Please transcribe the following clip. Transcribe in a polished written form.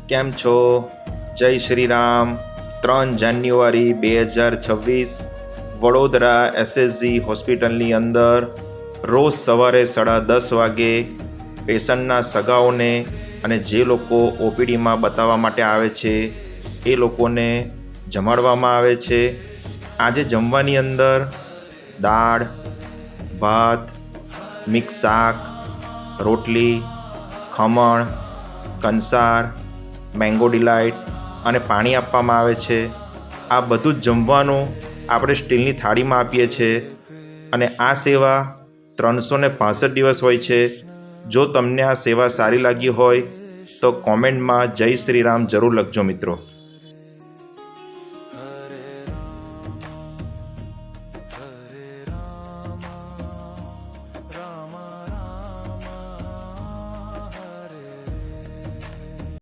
કેમ છો? જય શ્રી રામ. 3 જાન્યુઆરી 2026 વડોદરા એસએસજી હોસ્પિટલની અંદર રોજ સવારે 10:30 વાગે પેશન્ટના સગાઓને અને જે લોકો ઓપીડીમાં બતાવવા માટે આવે છે એ લોકોને જમાડવામાં આવે છે. આજે જમવાની અંદર દાળ, ભાત, મિક્સ શાક, રોટલી, ખમણ, કંસાર, મેંગો ડિલાઇટ અને પાણી આપવામાં આવે છે. આ બધું જ જમવાનું આપણે સ્ટીલની થાળીમાં આપીએ છીએ અને આ સેવા 365 દિવસ હોય છે. જો તમને આ સેવા સારી લાગી હોય તો કોમેન્ટમાં જય શ્રી રામ જરૂર લખજો મિત્રો.